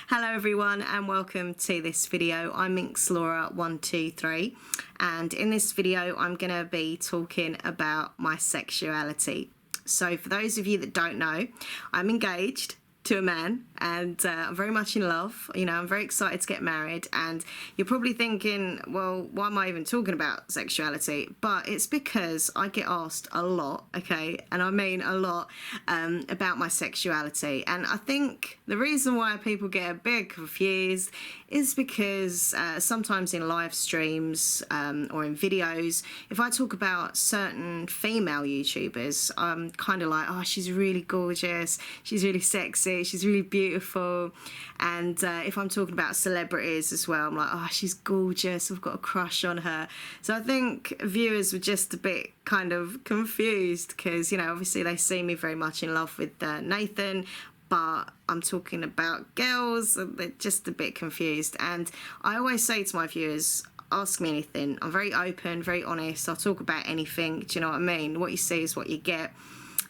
Hello everyone and welcome to this video. I'm MinxLaura123 and in this video I'm going to be talking about my sexuality. So for those of you that don't know, I'm engaged to a man and I'm very much in love. You know, I'm very excited to get married, and you're probably thinking, well, why am I even talking about sexuality? But it's because I get asked a lot, okay, and I mean a lot, about my sexuality. And I think the reason why people get a bit confused is because sometimes in live streams or in videos, if I talk about certain female YouTubers, I'm kind of like, oh, she's really gorgeous, she's really sexy, she's really beautiful. And if I'm talking about celebrities as well, I'm like, oh, she's gorgeous, I've got a crush on her. So I think viewers were just a bit kind of confused because, you know, obviously they see me very much in love with Nathan, but I'm talking about girls, and they're just a bit confused. And I always say to my viewers, ask me anything. I'm very open, very honest. I'll talk about anything. Do you know what I mean? What you see is what you get.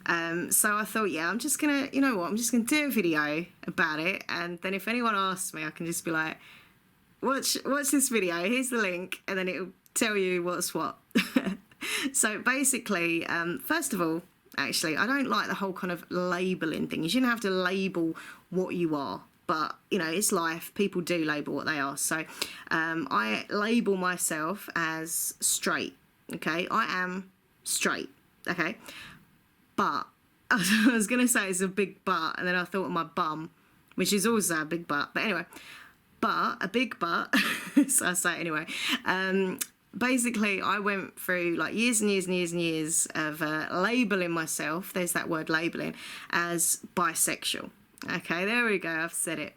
So I thought, yeah, I'm just gonna, you know what, I'm just gonna do a video about it, and then if anyone asks me, I can just be like, watch this video, here's the link, and then it'll tell you what's what. So basically, first of all, actually, I don't like the whole kind of labelling thing. You shouldn't have to label what you are, but, you know, it's life. People do label what they are. So I label myself as straight, okay? I am straight, okay? But I was going to say it's a big but, and then I thought of my bum, which is also a big but. But anyway, a big but, so I say it anyway. Basically, I went through like years and years and years and years of labelling myself, there's that word labelling, as bisexual. Okay, there we go, I've said it.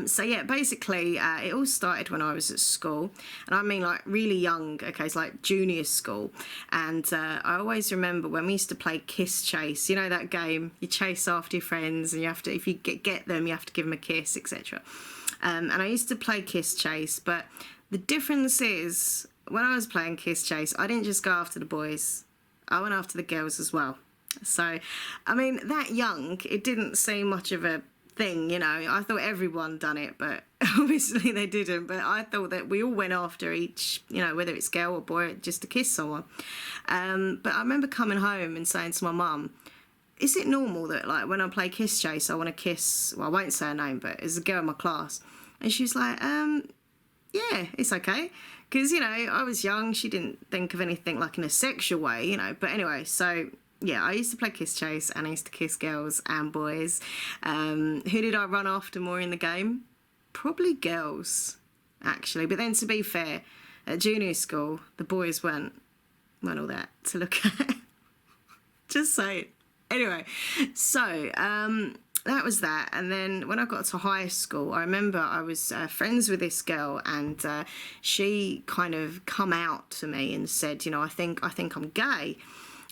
So yeah, basically it all started when I was at school, and I mean like really young, okay, it's like junior school. And I always remember when we used to play kiss chase, you know that game, you chase after your friends and you have to, if you get them, you have to give them a kiss, etc. And I used to play kiss chase, but the difference is when I was playing kiss chase, I didn't just go after the boys, I went after the girls as well. So I mean, that young, it didn't seem much of a thing, you know. I thought everyone done it, but obviously they didn't. But I thought that we all went after each, you know, whether it's girl or boy, just to kiss someone. But I remember coming home and saying to my mum, is it normal that like when I play kiss chase I want to kiss, well, I won't say her name, but it's a girl in my class? And she was like, yeah, it's okay, because, you know, I was young, she didn't think of anything like in a sexual way, you know. But anyway, so yeah, I used to play kiss chase and I used to kiss girls and boys. Who did I run after more in the game? Probably girls, actually. But then, to be fair, at junior school, the boys weren't all that to look at. Just saying. Anyway, so that was that. And then when I got to high school, I remember I was friends with this girl, and she kind of come out to me and said, you know, I think I'm gay.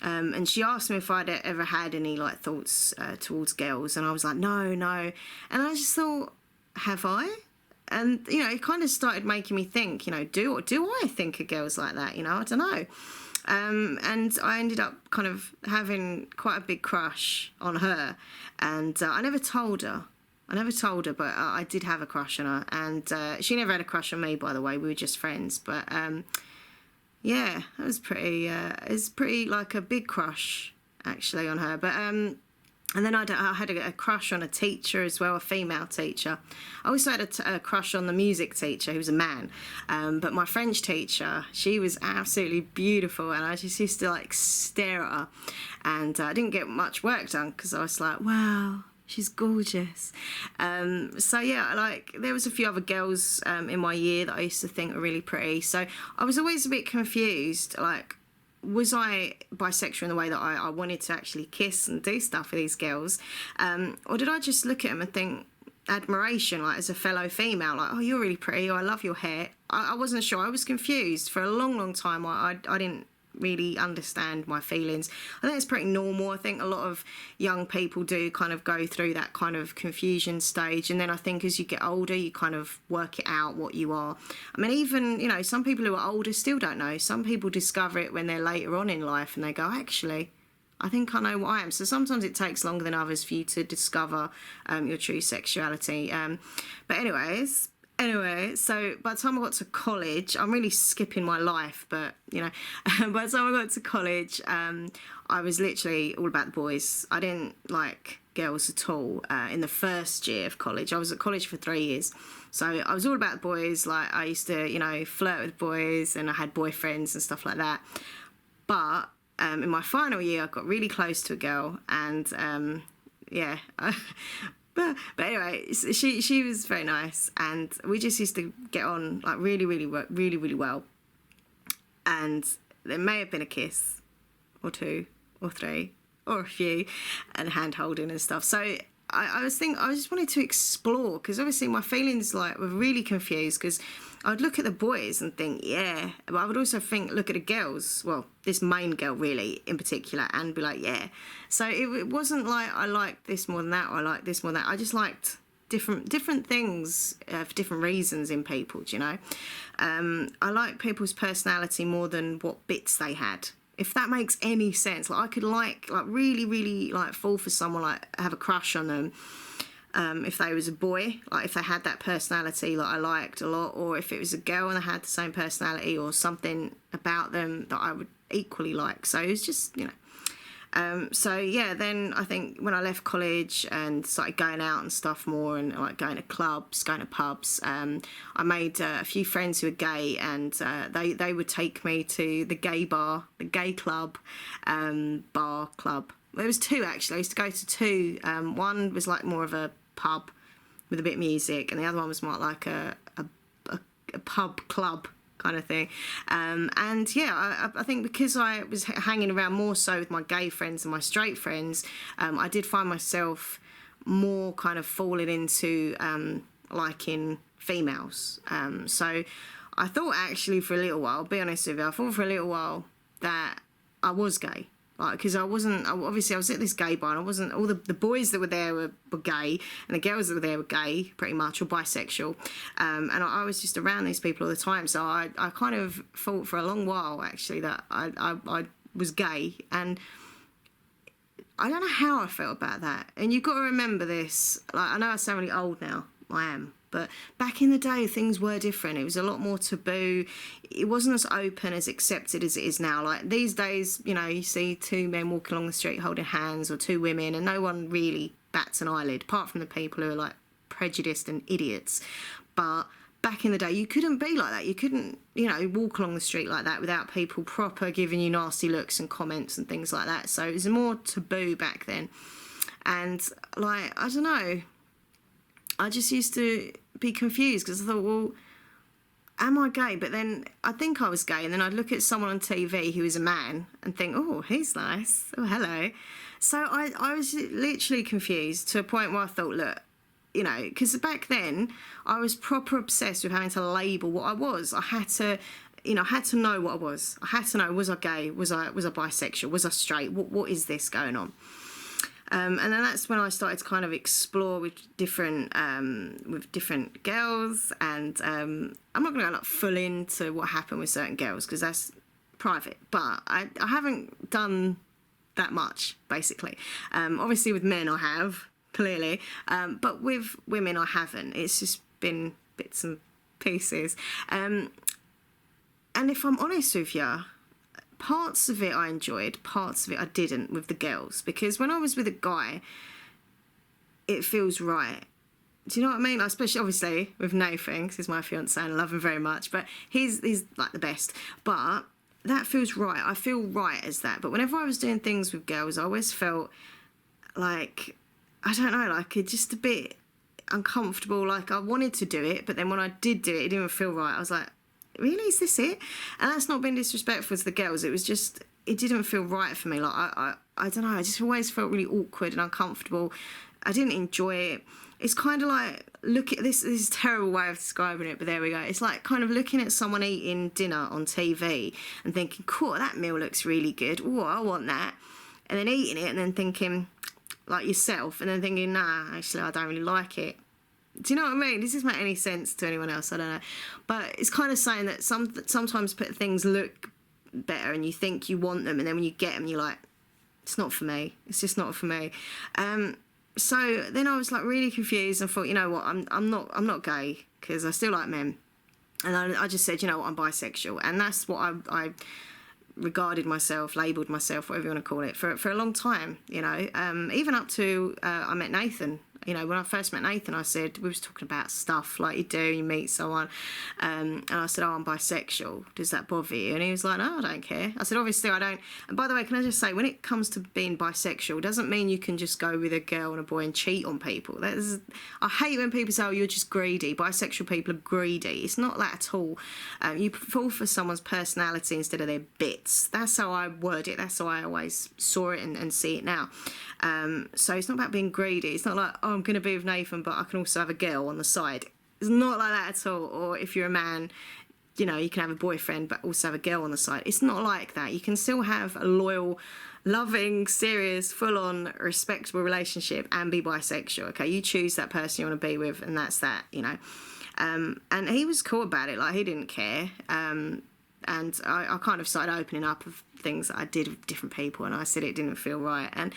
And she asked me if I'd ever had any like thoughts towards girls, and I was like, no. And I just thought, have I? And, you know, it kind of started making me think, you know, do I think of girls like that? You know, I don't know. And I ended up kind of having quite a big crush on her, and I never told her, but I did have a crush on her, and she never had a crush on me, by the way. We were just friends, but yeah, it was pretty like a big crush actually on her. But and then I had a crush on a teacher as well, a female teacher. I also had a crush on the music teacher, who was a man. But my French teacher, she was absolutely beautiful, and I just used to like stare at her. And I didn't get much work done because I was like, wow, she's gorgeous. So yeah, like there was a few other girls in my year that I used to think were really pretty. So I was always a bit confused, like, was I bisexual in the way that I wanted to actually kiss and do stuff with these girls? Or did I just look at them and think admiration, like as a fellow female, like, oh, you're really pretty, or I love your hair? I wasn't sure. I was confused for a long time. I didn't really understand my feelings. I think it's pretty normal. I think a lot of young people do kind of go through that kind of confusion stage, and then I think as you get older you kind of work it out what you are. I mean, even, you know, some people who are older still don't know. Some people discover it when they're later on in life and they go, actually, I think I know what I am. So sometimes it takes longer than others for you to discover your true sexuality. But anyway, so by the time I got to college, I'm really skipping my life, but, you know, by the time I got to college, I was literally all about the boys. I didn't like girls at all in the first year of college. I was at college for 3 years. So I was all about the boys. Like, I used to, you know, flirt with boys, and I had boyfriends and stuff like that. But in my final year, I got really close to a girl, and yeah. But anyway, she was very nice, and we just used to get on like really well. And there may have been a kiss, or two, or three, or a few, and hand holding and stuff. So I just wanted to explore, because obviously my feelings like were really confused, because I'd look at the boys and think, yeah, but I would also look at the girls, well, this main girl really in particular, and be like, yeah. So it wasn't like I liked this more than that, or I liked this more than that. I just liked different things for different reasons in people, do you know? I like people's personality more than what bits they had. If that makes any sense. Like, I could like really like fall for someone, like have a crush on them, if they was a boy, like if they had that personality that I liked a lot, or if it was a girl and they had the same personality or something about them that I would equally like. So it was just, you know. So yeah, then I think when I left college and started going out and stuff more, and like going to clubs, going to pubs, I made a few friends who were gay, and they would take me to the gay bar, the gay club, bar club. There was two actually. I used to go to two. One was like more of a pub with a bit of music, and the other one was more like a pub club kind of thing. And yeah, I think because I was hanging around more so with my gay friends and my straight friends, I did find myself more kind of falling into liking females. So I thought actually for a little while, I'll be honest with you, I thought for a little while that I was gay. Like, because obviously I was at this gay bar, and I wasn't, all the boys that were there were gay, and the girls that were there were gay, pretty much, or bisexual. And I was just around these people all the time. So I kind of thought for a long while, actually, that I was gay. And I don't know how I felt about that. And you've got to remember this. Like, I know I sound really old now. I am. But back in the day, things were different. It was a lot more taboo. It wasn't as open, as accepted as it is now. Like, these days, you know, you see two men walking along the street holding hands, or two women, and no one really bats an eyelid, apart from the people who are, like, prejudiced and idiots. But back in the day, you couldn't be like that. You couldn't, you know, walk along the street like that without people proper giving you nasty looks and comments and things like that. So it was more taboo back then. And, like, I don't know, I just used to be confused, because I thought, well, am I gay? But then I think I was gay, and then I'd look at someone on TV who was a man and think, oh, he's nice, oh, hello. So I was literally confused to a point where I thought, look, you know, because back then I was proper obsessed with having to label what I was. I had to, you know, I had to know what I was. I had to know, was I gay? Was I bisexual? Was I straight? What is this going on? And then that's when I started to kind of explore with different girls, and I'm not going to go like full into what happened with certain girls, because that's private, but I haven't done that much, basically. Obviously with men I have, clearly, but with women I haven't. It's just been bits and pieces. And if I'm honest with you, parts of it I enjoyed, parts of it I didn't with the girls, because when I was with a guy, it feels right. Do you know what I mean? Especially, obviously, with Nathan, 'cause he's my fiance and I love him very much, but he's like the best. But that feels right. I feel right as that. But whenever I was doing things with girls, I always felt like, I don't know, like just a bit uncomfortable. Like, I wanted to do it, but then when I did do it, it didn't feel right. I was like, really, is this it? And that's not being disrespectful to the girls. It was just, it didn't feel right for me. Like, I don't know, I just always felt really awkward and uncomfortable. I didn't enjoy it. It's kind of like, look at this is a terrible way of describing it, but there we go. It's like kind of looking at someone eating dinner on TV and thinking, cool, that meal looks really good. Oh, I want that. And then eating it and then thinking, like yourself, and then thinking, nah, actually, I don't really like it. Do you know what I mean? Does this make any sense to anyone else? I don't know. But it's kind of saying that sometimes things look better and you think you want them, and then when you get them, you're like, It's not for me. It's just not for me. So then I was like really confused and thought, you know what, I'm not gay because I still like men. And I just said, you know what, I'm bisexual. And that's what I regarded myself, labelled myself, whatever you want to call it, for a long time, you know. Even up to I met Nathan. You know, when I first met Nathan, I said, we was talking about stuff like you do, you meet someone. And I said, oh, I'm bisexual. Does that bother you? And he was like, no, I don't care. I said, obviously I don't. And by the way, can I just say, when it comes to being bisexual, doesn't mean you can just go with a girl and a boy and cheat on people. I hate when people say, oh, you're just greedy. Bisexual people are greedy. It's not that at all. You fall for someone's personality instead of their bits. That's how I word it. That's how I always saw it and see it now. So it's not about being greedy. It's not like, oh, I'm going to be with Nathan, but I can also have a girl on the side. It's not like that at all. Or if you're a man, you know, you can have a boyfriend, but also have a girl on the side. It's not like that. You can still have a loyal, loving, serious, full-on, respectable relationship and be bisexual. Okay, you choose that person you want to be with, and that's that, you know. And he was cool about it. Like, he didn't care. And I kind of started opening up of things that I did with different people, and I said it didn't feel right. And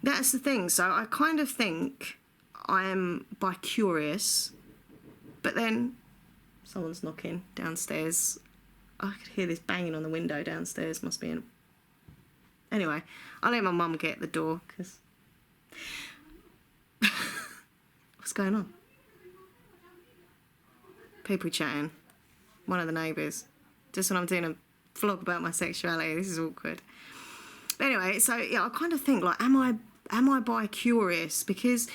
that's the thing. So I kind of think I am bi-curious, but then someone's knocking downstairs. I could hear this banging on the window downstairs. Must be in. Anyway, I'll let my mum get the door, because... What's going on? People chatting. One of the neighbours. Just when I'm doing a vlog about my sexuality. This is awkward. But anyway, so yeah, I kind of think, like, am I bi-curious? Because,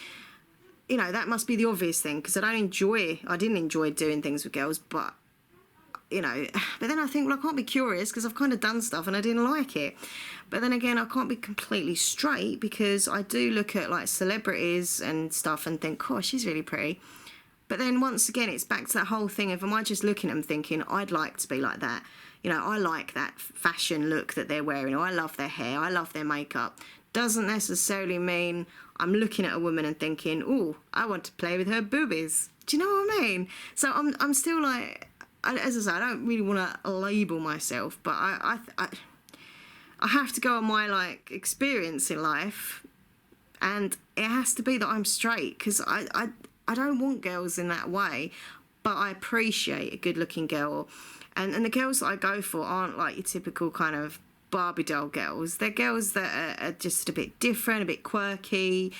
you know, that must be the obvious thing, because I didn't enjoy doing things with girls, but, you know, but then I think, well, I can't be curious because I've kind of done stuff and I didn't like it. But then again, I can't be completely straight, because I do look at, like, celebrities and stuff and think, oh, she's really pretty. But then once again, it's back to that whole thing of, am I just looking at them thinking, I'd like to be like that? You know, I like that fashion look that they're wearing, or I love their hair, I love their makeup. Doesn't necessarily mean I'm looking at a woman and thinking, oh, I want to play with her boobies. Do you know what I mean? So I'm still like, as I say, I don't really want to label myself, but I have to go on my, like, experience in life, and it has to be that I'm straight, because I don't want girls in that way, but I appreciate a good-looking girl. And the girls that I go for aren't like your typical kind of Barbie doll girls. They're girls that are just a bit different, a bit quirky,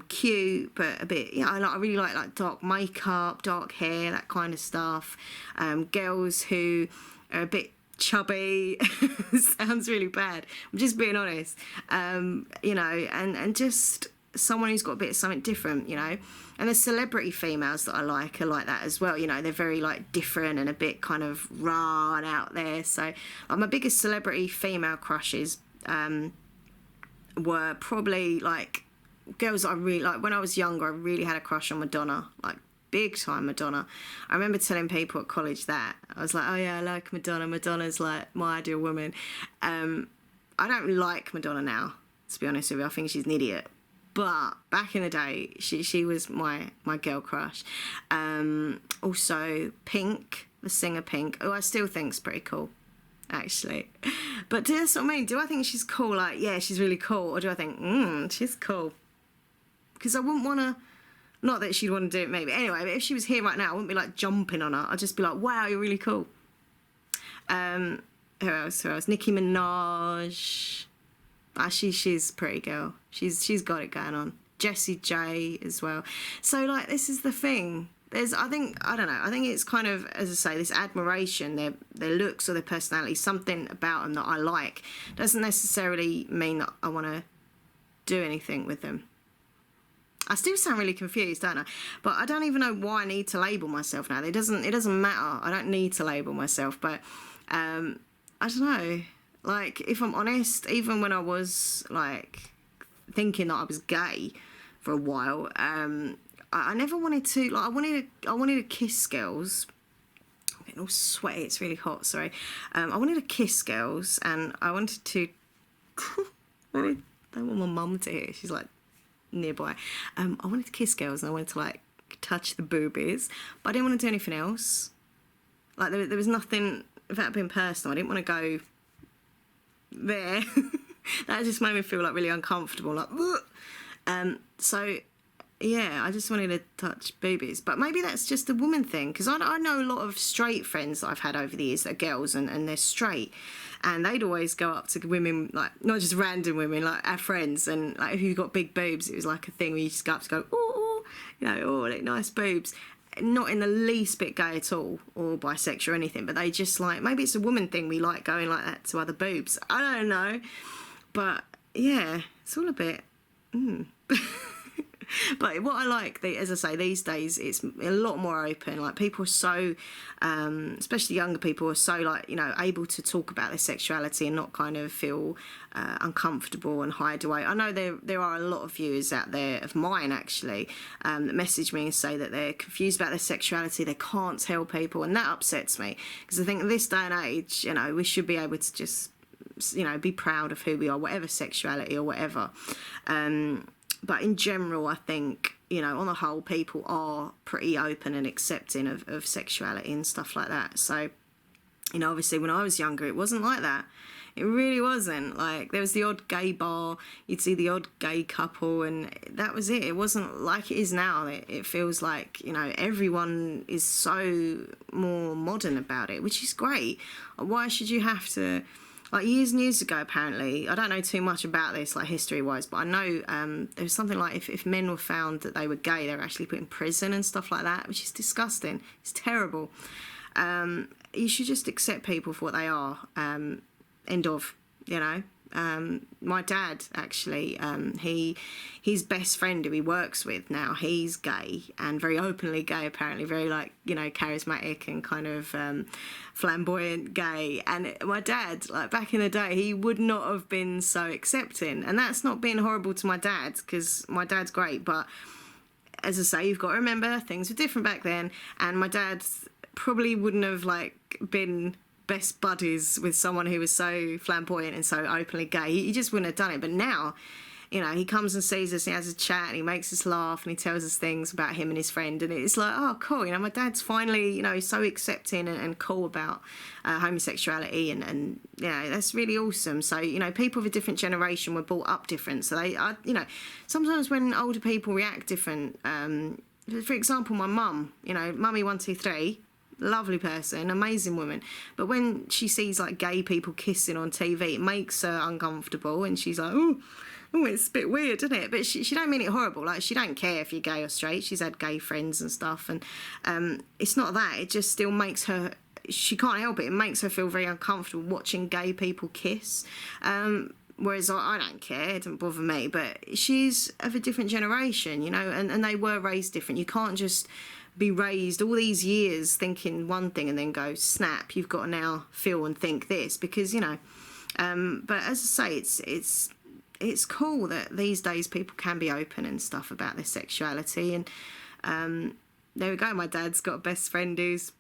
cute, but a bit, you know, I really like dark makeup, dark hair, that kind of stuff. Girls who are a bit chubby. Sounds really bad. I'm just being honest. You know, and just someone who's got a bit of something different, you know. And the celebrity females that I like are like that as well. You know, they're very, like, different and a bit kind of raw and out there. So my biggest celebrity female crushes were probably, like, girls that I really, like, when I was younger, I really had a crush on Madonna, like, big time Madonna. I remember telling people at college that. I was like, oh yeah, I like Madonna. Madonna's, like, my ideal woman. I don't like Madonna now, to be honest with you. I think she's an idiot. But back in the day, she was my girl crush. Also, Pink, the singer Pink, who I still think's pretty cool, actually. But that's what I mean. Do I think she's cool? Like, yeah, she's really cool. Or do I think, she's cool? Because I wouldn't want to, not that she'd want to do it maybe. Anyway, but if she was here right now, I wouldn't be, like, jumping on her. I'd just be like, wow, you're really cool. Who else? Nicki Minaj. She's a pretty girl. She's got it going on. Jessie J as well. So, like, this is the thing. I think it's kind of, as I say, this admiration, their looks or their personality, something about them that I like, doesn't necessarily mean that I want to do anything with them. I still sound really confused, don't I? But I don't even know why I need to label myself now. It doesn't matter. I don't need to label myself, but I don't know. Like, if I'm honest, even when I was, like, thinking that I was gay for a while, I never wanted to, like, I wanted to kiss girls. I'm getting all sweaty, it's really hot, sorry. I wanted to kiss girls, and I wanted to, I don't want my mum to hear, she's, like, nearby. I wanted to kiss girls, and I wanted to, like, touch the boobies, but I didn't want to do anything else. Like, there was nothing, without being personal, I didn't want to go there. That just made me feel like really uncomfortable, like, so yeah, I just wanted to touch boobies. But maybe that's just a woman thing, because I know a lot of straight friends that I've had over the years that are girls, and they're straight, and they'd always go up to women, like, not just random women, like our friends, and like if you've got big boobs, it was like a thing where you just go up to go, oh, you know, oh, like nice boobs. Not in the least bit gay at all, or bisexual or anything, but they just like, maybe it's a woman thing, we like going like that to other boobs. I don't know. But yeah, it's all a bit... But what I like, as I say, these days, it's a lot more open. Like, people are so, especially younger people, are so, like, you know, able to talk about their sexuality and not kind of feel uncomfortable and hide away. I know there are a lot of viewers out there, of mine actually, that message me and say that they're confused about their sexuality, they can't tell people, and that upsets me, because I think in this day and age, you know, we should be able to just, you know, be proud of who we are, whatever sexuality or whatever. But in general, I think, you know, on the whole, people are pretty open and accepting of sexuality and stuff like that. So, you know, obviously when I was younger, it wasn't like that. It really wasn't. Like, there was the odd gay bar, you'd see the odd gay couple, and that was it. It wasn't like it is now. It feels like, you know, everyone is so more modern about it, which is great. Why should you have to... Like, years and years ago, apparently, I don't know too much about this, like, history-wise, but I know there was something like if men were found that they were gay, they were actually put in prison and stuff like that, which is disgusting. It's terrible. You should just accept people for what they are. End of, you know. My dad, actually, his best friend who he works with now, he's gay, and very openly gay, apparently, very, like, you know, charismatic and kind of flamboyant gay. And my dad, like, back in the day, he would not have been so accepting, and that's not being horrible to my dad, because my dad's great, but as I say, you've got to remember, things were different back then, and my dad probably wouldn't have, like, been best buddies with someone who was so flamboyant and so openly gay. He just wouldn't have done it. But now, you know, he comes and sees us, and he has a chat, and he makes us laugh, and he tells us things about him and his friend, and it's like, oh, cool, you know, my dad's finally, you know, he's so accepting and cool about homosexuality, and you know, that's really awesome. So, you know, people of a different generation were brought up different, so you know, sometimes when older people react different, for example, my mum, you know, Mummy123, lovely person, amazing woman, but when she sees, like, gay people kissing on TV, it makes her uncomfortable, and she's like, oh, it's a bit weird, isn't it? But she don't mean it horrible. Like, she don't care if you're gay or straight. She's had gay friends and stuff, and it's not that. It just still makes her... She can't help it. It makes her feel very uncomfortable watching gay people kiss. Whereas I don't care. It doesn't bother me. But she's of a different generation, you know, and they were raised different. You can't just be raised all these years thinking one thing and then go, snap, you've got to now feel and think this, because, you know... but as I say, it's cool that these days people can be open and stuff about their sexuality, and there we go, my dad's got a best friend who's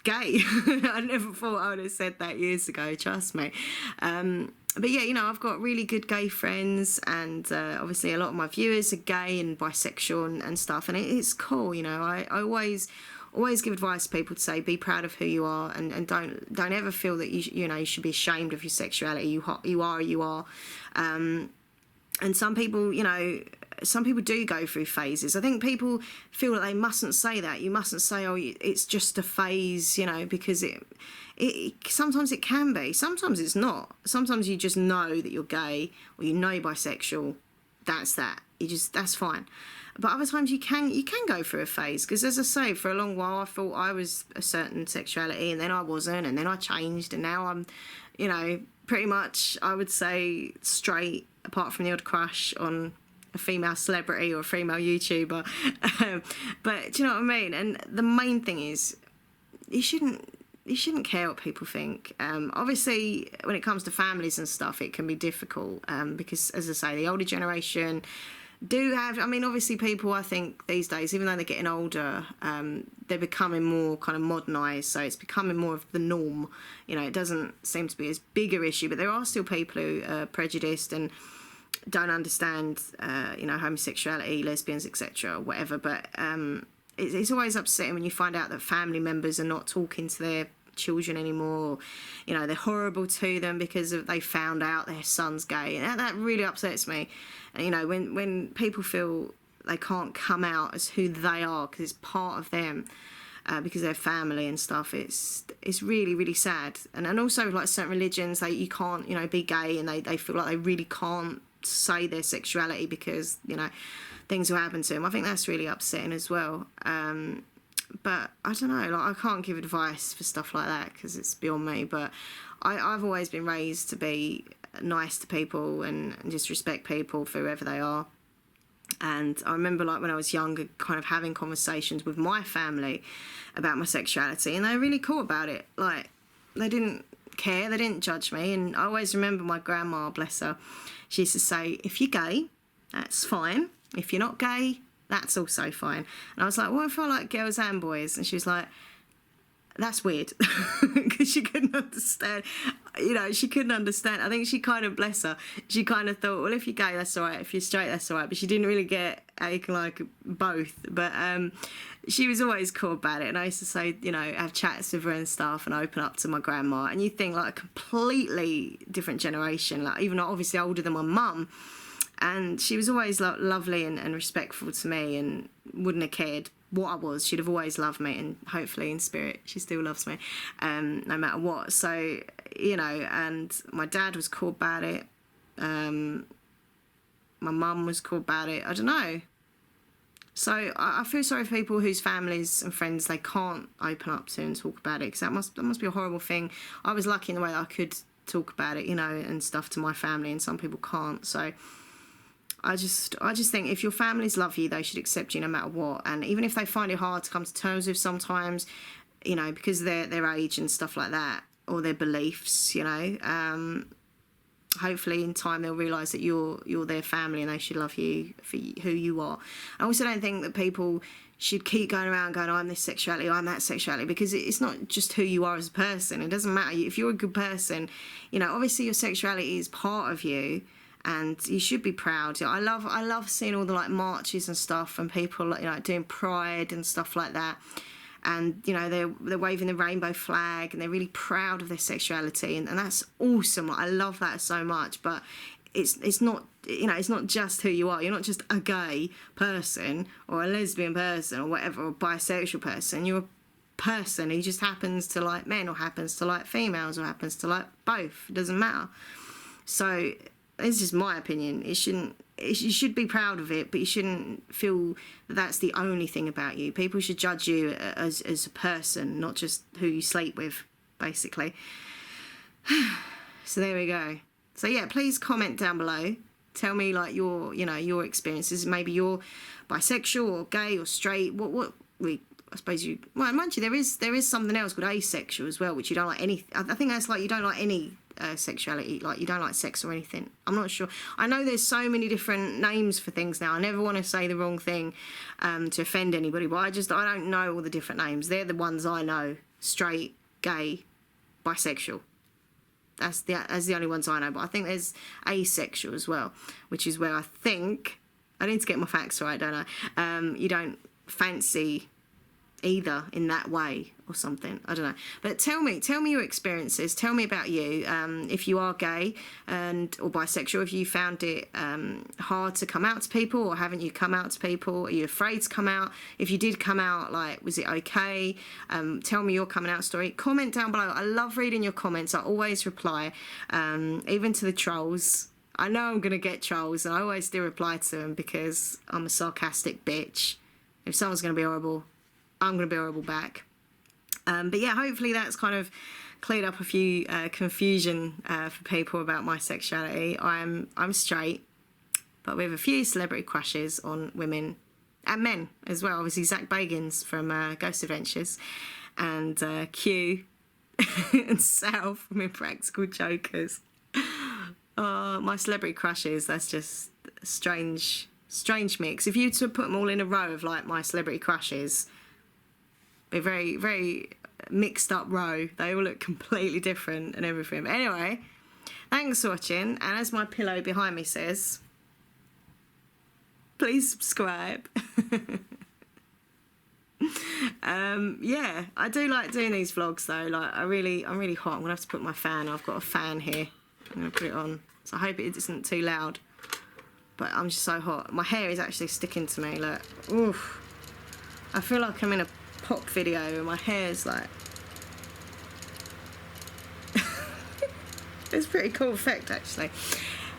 gay. I never thought I would have said that years ago, trust me. But yeah, you know, I've got really good gay friends, and obviously a lot of my viewers are gay and bisexual and stuff, and it's cool, you know. I always give advice to people to say, be proud of who you are, and don't ever feel that you know, you should be ashamed of your sexuality. You are. And some people, you know, some people do go through phases. I think people feel that they mustn't say that. You mustn't say, oh, it's just a phase, you know, because it sometimes it can be. Sometimes it's not. Sometimes you just know that you're gay, or you know you're bisexual. That's that. That's fine. But other times you can go through a phase, because as I say, for a long while I thought I was a certain sexuality, and then I wasn't, and then I changed, and now I'm, you know, pretty much, I would say, straight, apart from the odd crush on a female celebrity or a female YouTuber. But do you know what I mean? And the main thing is, you shouldn't care what people think. Obviously, when it comes to families and stuff, it can be difficult, because, as I say, the older generation do have... I mean, obviously, people, I think, these days, even though they're getting older, they're becoming more kind of modernised, so it's becoming more of the norm. You know, it doesn't seem to be as big an issue, but there are still people who are prejudiced and don't understand, you know, homosexuality, lesbians, etc., whatever. But it's always upsetting when you find out that family members are not talking to their children anymore, or, you know, they're horrible to them because they found out their son's gay. And that really upsets me. And, you know, when people feel they can't come out as who they are because it's part of them, because they're family and stuff, it's really, really sad. And also, like, certain religions, you can't, you know, be gay, and they feel like they really can't say their sexuality because, you know, things will happen to them. I think that's really upsetting as well. But I don't know, like, I can't give advice for stuff like that because it's beyond me. But I've always been raised to be nice to people and just respect people for whoever they are. And I remember, like, when I was younger, kind of having conversations with my family about my sexuality, and they were really cool about it. Like, they didn't care, they didn't judge me. And I always remember my grandma, bless her, she used to say, if you're gay, that's fine. If you're not gay, that's also fine. And I was like, what if I like girls and boys? And she was like, that's weird. Because she couldn't understand, you know, she couldn't understand. I think she kind of, bless her, she kind of thought, well, if you're gay, that's all right. If you're straight, that's all right. But she didn't really get how you can like both. But she was always cool about it. And I used to say, you know, have chats with her and stuff and open up to my grandma. And you think, like, a completely different generation, like, even obviously older than my mum. And she was always lovely and respectful to me and wouldn't have cared what I was. She'd have always loved me, and hopefully in spirit she still loves me, no matter what. So, you know, and my dad was cool about it. My mum was cool about it. I don't know. So I feel sorry for people whose families and friends they can't open up to and talk about it, because that must be a horrible thing. I was lucky in the way that I could talk about it, you know, and stuff to my family, and some people can't. So I just think if your families love you, they should accept you no matter what. And even if they find it hard to come to terms with sometimes, you know, because of their age and stuff like that, or their beliefs, you know, hopefully in time they'll realise that you're their family and they should love you for who you are. I also don't think that people should keep going around going, I'm this sexuality, I'm that sexuality, because it's not just who you are as a person. It doesn't matter. If you're a good person, you know, obviously your sexuality is part of you, and you should be proud. I love seeing all the like marches and stuff, and people like, you know, doing pride and stuff like that, and you know they're waving the rainbow flag and they're really proud of their sexuality, and that's awesome. I love that so much. But it's not, you know, it's not just who you are. You're not just a gay person or a lesbian person or whatever, or a bisexual person. You're a person who just happens to like men, or happens to like females, or happens to like both. It doesn't matter. So this is my opinion. You should be proud of it, but you shouldn't feel that that's the only thing about you. People should judge you as a person, not just who you sleep with, basically. So there we go. So yeah, please comment down below. Tell me like your experiences. Maybe you're bisexual or gay or straight. I suppose you. Well, mind you, there is something else called asexual as well, which you don't like any. I think that's like you don't like any sexuality, like you don't like sex or anything. I'm not sure. I know there's so many different names for things now. I never want to say the wrong thing to offend anybody, but I don't know all the different names. They're the ones I know: straight, gay, bisexual. That's the only ones I know. But I think there's asexual as well, which is where I think I need to get my facts right, don't I? You don't fancy either in that way or something. I don't know. But tell me your experiences. Tell me about you. If you are gay or bisexual, if you found it hard to come out to people, or haven't you come out to people? Are you afraid to come out? If you did come out, like, was it okay? Tell me your coming out story. Comment down below. I love reading your comments. I always reply, even to the trolls. I know I'm going to get trolls, and I always do reply to them because I'm a sarcastic bitch. If someone's going to be horrible, I'm going to be horrible back. But yeah, hopefully that's kind of cleared up a few confusion for people about my sexuality. I'm straight, but we have a few celebrity crushes on women and men as well. Obviously, Zach Bagans from Ghost Adventures, and Q and Sal from Impractical Jokers. My celebrity crushes, that's just a strange mix. If you were to put them all in a row of like my celebrity crushes, a very, very mixed up row. They all look completely different and everything. But anyway, thanks for watching. And as my pillow behind me says, please subscribe. Yeah, I do like doing these vlogs though. Like I'm really hot. I'm gonna have to put my fan. I've got a fan here. I'm gonna put it on. So I hope it isn't too loud. But I'm just so hot. My hair is actually sticking to me. Look, oof. I feel like I'm in a pop video and my hair's like. It's a pretty cool effect actually.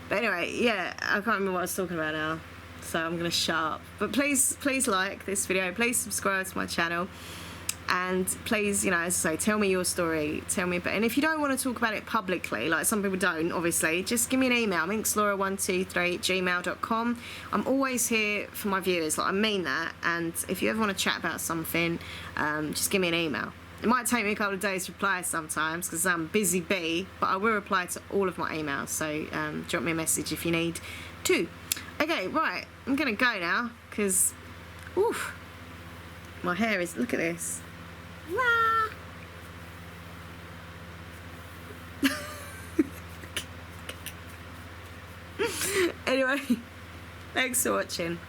But anyway, yeah, I can't remember what I was talking about now. So I'm gonna shut up. But please like this video. Please subscribe to my channel. And please, you know, as I say, tell me your story. Tell me about, and if you don't want to talk about it publicly, like some people don't, obviously, just give me an email, minkslaura123@gmail.com. I'm always here for my viewers, like I mean that. And if you ever want to chat about something, just give me an email. It might take me a couple of days to reply sometimes because I'm busy bee, but I will reply to all of my emails. So drop me a message if you need to. Okay, right, I'm gonna go now because, oof, my hair is, look at this. Anyway, thanks for watching.